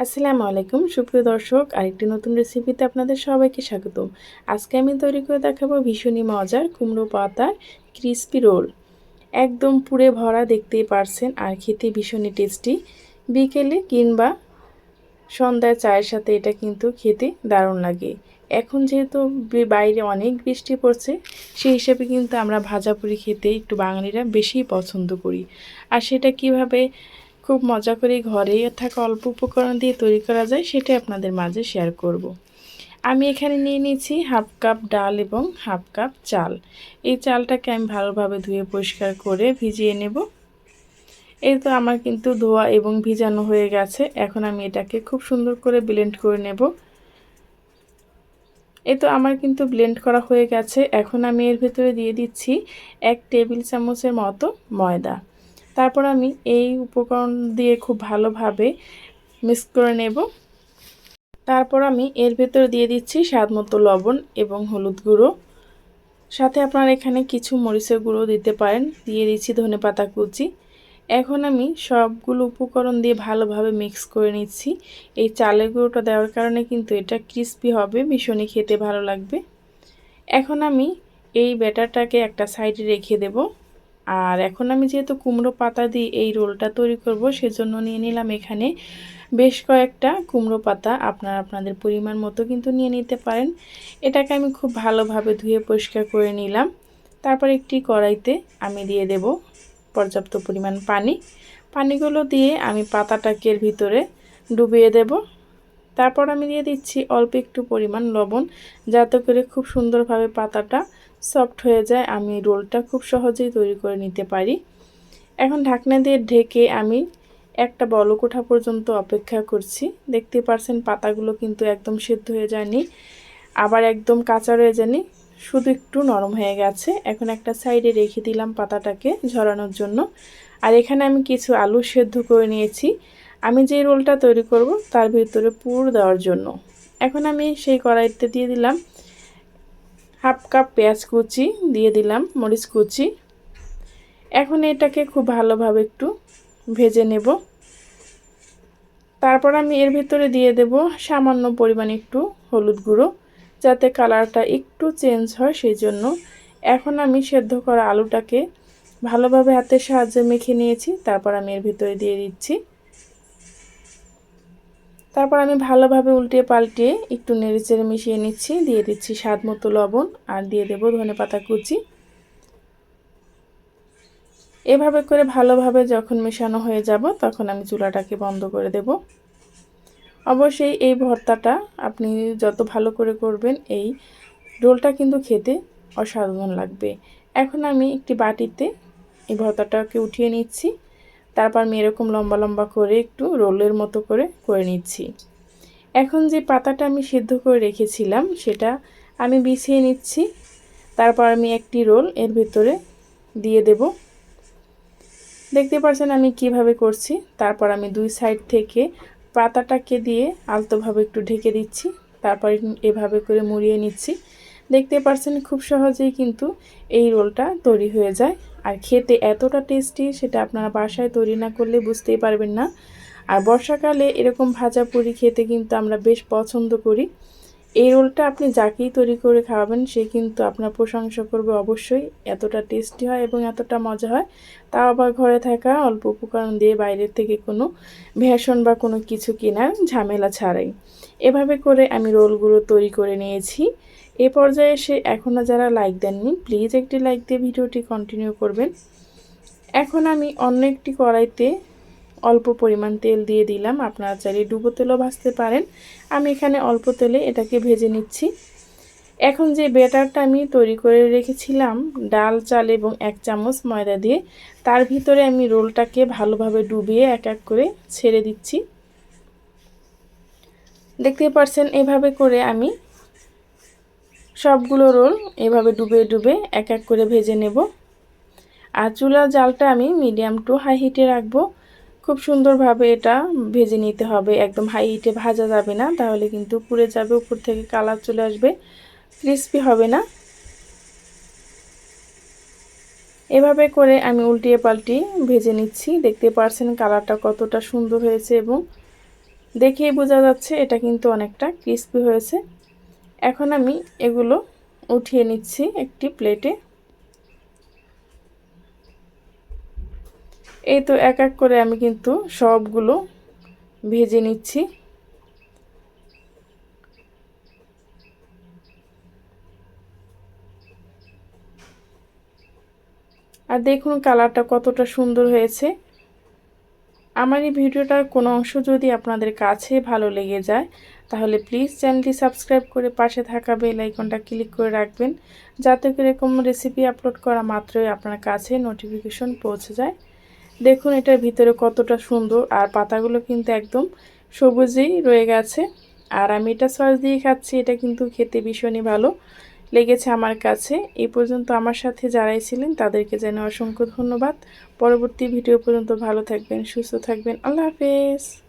আসসালামু আলাইকুম সুপ্রিয় দর্শক, আরেকটি নতুন রেসিপিতে আপনাদের সবাইকে স্বাগতম। আজকে আমি তৈরি করে দেখাবো ভীষণই মজার কুমড়ো পাতার ক্রিস্পি রোল। একদম পুড়ে ভরা, দেখতেই পারছেন, আর খেতে ভীষণই টেস্টি। বিকেলে কিংবা সন্ধ্যায় চায়ের সাথে এটা কিন্তু খেতে দারুণ লাগে। এখন যেহেতু বাইরে অনেক বৃষ্টি পড়ছে, সেই হিসেবে কিন্তু আমরা ভাজাপুরি খেতে একটু বাঙালিরা বেশিই পছন্দ করি। আর সেটা কিভাবে খুব মজা করে ঘরে থাকা অল্প উপকরণ দিয়ে তৈরি করা যায়, সেটাই আপনাদের মাঝে শেয়ার করব। আমি এখানে নিয়ে নিয়েছি হাফ কাপ ডাল এবং হাফ কাপ চাল। এই চালটাকে আমি ভালোভাবে ধুয়ে পরিষ্কার করে ভিজিয়ে নেব। এই তো আমার কিন্তু ধোয়া এবং ভিজানো হয়ে গেছে। এখন আমি এটাকে খুব সুন্দর করে ব্লেন্ড করে নেব। এই তো আমার কিন্তু ব্লেন্ড করা হয়ে গেছে। এখন আমি এর ভেতরে দিয়ে দিচ্ছি 1 টেবিল চামচের মতো ময়দা। তারপর আমি এই উপকরণ দিয়ে খুব ভালোভাবে মিক্স করে নেব। তারপর আমি এর ভেতরে দিয়ে দিচ্ছি স্বাদমতো লবণ এবং হলুদ গুঁড়ো। সাথে আপনারা এখানে কিছু মরিচের গুঁড়ো দিতে পারেন। দিয়ে দিচ্ছি ধনেপাতা কুচি। এখন আমি সবগুলো উপকরণ দিয়ে ভালোভাবে মিক্স করে নিচ্ছি। এই চালের গুঁড়োটা দেওয়ার কারণে কিন্তু এটা ক্রিস্পি হবে, ভীষণই খেতে ভালো লাগবে। এখন আমি এই ব্যাটারটাকে একটা সাইডে রেখে দেব। আর এখন আমি যেহেতু কুমড়ো পাতা দিয়ে এই রোলটা তৈরি করব, সেজন্য নিয়ে নিলাম এখানে বেশ কয়েকটা কুমড়ো পাতা। আপনারা আপনাদের পরিমাণ মতো কিন্তু নিয়ে নিতে পারেন। এটাকে আমি খুব ভালোভাবে ধুয়ে পরিষ্কার করে নিলাম। তারপর একটি কড়াইতে আমি দিয়ে দেব পর্যাপ্ত পরিমাণ পানি। পানিগুলো দিয়ে আমি পাতাটাকে এর ভিতরে ডুবিয়ে দেব। তারপর আমি দিয়ে দিচ্ছি অল্প একটু পরিমাণ লবণ, যাতে করে খুব সুন্দরভাবে পাতাটা সফট হয়ে যায়, আমি রোলটা খুব সহজেই তৈরি করে নিতে পারি। এখন ঢাকনা দিয়ে ঢেকে আমি একটা বলক ওঠা পর্যন্ত অপেক্ষা করছি। দেখতে পারছেন পাতাগুলো কিন্তু একদম সিদ্ধ হয়ে যায়নি, আবার একদম কাঁচা রয়ে যায়নি, শুধু একটু নরম হয়ে গেছে। এখন একটা সাইডে রেখে দিলাম পাতাটাকে ঝরানোর জন্য। আর এখানে আমি কিছু আলু সেদ্ধ করে নিয়েছি, আমি যে রোলটা তৈরি করব তার ভিতরে পুর দেওয়ার জন্য। এখন আমি সেই কড়াইতে দিয়ে দিলাম হাফ কাপ পেঁয়াজ কুচি, দিয়ে দিলাম মরিচ কুচি। এখন এটাকে খুব ভালোভাবে একটু ভেজে নেব। তারপর আমি এর ভিতরে দিয়ে দেব সামান্য পরিমাণ একটু হলুদ গুঁড়ো, যাতে কালারটা একটু চেঞ্জ হয় সেই জন্য। এখন আমি সেদ্ধ করা আলুটাকে ভালোভাবে হাতের সাহায্যে মেখে নিয়েছি। তারপর আমি এর ভিতরে দিয়ে দিচ্ছি। তারপর আমি ভালোভাবে উল্টিয়ে পাল্টিয়ে একটু নেড়েচেড়ে মিশিয়ে নিচ্ছি। দিয়ে দিচ্ছি স্বাদমতো লবণ আর দিয়ে দেব ধনেপাতা কুচি। এভাবে করে ভালোভাবে যখন মেশানো হয়ে যাব, তখন আমি চুলাটাকে বন্ধ করে দেব। অবশ্যই এই ভর্তাটা আপনি যত ভালো করে করবেন, এই রোলটা কিন্তু খেতে অসাধারণ লাগবে। এখন আমি একটি বাটিতে এই ভর্তাটাকে উঠিয়ে নিচ্ছি। তারপর আমি এরকম লম্বা লম্বা করে একটু রোলের মতো করে নিচ্ছি। এখন যে পাতাটা আমি সিদ্ধ করে রেখেছিলাম, সেটা আমি বিছিয়ে নিচ্ছি। তারপর আমি একটি রোল এর ভিতরে দিয়ে দেব। দেখতে পাচ্ছেন আমি কিভাবে করছি। তারপর আমি দুই সাইড থেকে পাতাটাকে দিয়ে আলতোভাবে একটু ঢেকে দিচ্ছি। তারপর এভাবে করে মুড়িয়ে নিচ্ছি। দেখতে পাচ্ছেন খুব সহজেই কিন্তু এই রোলটা তৈরি হয়ে যায়। আর খেতে এতটা টেস্টি, সেটা আপনারা বাসায় তৈরি না করলে বুঝতেই পারবেন না। আর বর্ষাকালে এরকম ভাজা পুরি খেতে কিন্তু আমরা বেশ পছন্দ করি। এই রোলটা আপনি যাকেই তৈরি করে খাওয়াবেন, সে কিন্তু আপনার প্রশংসা করবে অবশ্যই। এতটা টেস্টি হয় এবং এতটা মজা হয়, তাও আবার ঘরে থাকা অল্প উপকরণ দিয়ে, বাইরের থেকে কোনো ভেষণ বা কোনো কিছু কেনার ঝামেলা ছাড়াই। এভাবে করে আমি রোলগুলো তৈরি করে নিয়েছি। এ পর্যায়ে এসে এখনও যারা লাইক দেননি, প্লিজ একটি লাইক দিয়ে ভিডিওটি কন্টিনিউ করবেন। এখন আমি অন্য একটি কড়াইতে অল্প পরিমাণ তেল দিয়ে দিলাম। আপনারা চাইলে ডুবো তেলও ভাজতে পারেন। আমি এখানে অল্প তেলে এটাকে ভেজে নিচ্ছি। এখন যে ব্যাটারটা আমি তৈরি করে রেখেছিলাম ডাল, চাল এবং 1 চামচ ময়দা দিয়ে, তার ভিতরে আমি রোলটাকে ভালোভাবে ডুবিয়ে এক এক করে ছেড়ে দিচ্ছি। দেখতে পাচ্ছেন এভাবে করে আমি সবগুলো রোল এভাবে ডুবে ডুবে এক এক করে ভেজে নেব। আর চুলার জালটা আমি মিডিয়াম টু হাই হিটে রাখবো। খুব সুন্দরভাবে এটা ভেজে নিতে হবে, একদম হাই হিটে ভাজা যাবে না, তাহলে কিন্তু পুড়ে যাবে, উপর থেকে কালার চলে আসবে, ক্রিস্পি হবে না। এভাবে করে আমি উল্টিয়ে পাল্টিয়ে ভেজে নিচ্ছি। দেখতে পাচ্ছেন কালারটা কতটা সুন্দর হয়েছে এবং দেখেই বোঝা যাচ্ছে এটা কিন্তু অনেকটা ক্রিস্পি হয়েছে। এখন আমি এগুলো উঠিয়ে নিচ্ছি একটি প্লেটে। এই তো এক এক করে আমি কিন্তু সবগুলো ভেজে নিচ্ছি। আর দেখুন কালারটা কতটা সুন্দর হয়েছে। আমার এই ভিডিওটার কোনো অংশ যদি আপনাদের কাছে ভালো লেগে যায় তাহলে প্লিজ চ্যানেলটি সাবস্ক্রাইব করে পাশে থাকা বেল আইকনটা ক্লিক করে রাখবেন, যাতে করে এরকম রেসিপি আপলোড করা মাত্রই আপনার কাছে নোটিফিকেশন পৌঁছে যায়। দেখুন এটার ভিতরে কতটা সুন্দর, আর পাতাগুলো কিন্তু একদম সবুজেই রয়ে গেছে। আর আমি এটা সস দিয়ে খাচ্ছি, এটা কিন্তু খেতে ভীষণই ভালো লেগেছে আমার কাছে। এই পর্যন্ত আমার সাথে যারাই ছিলেন তাদেরকে জানাই অসংখ্য ধন্যবাদ। পরবর্তী ভিডিও পর্যন্ত ভালো থাকবেন, সুস্থ থাকবেন। আল্লাহ হাফেজ।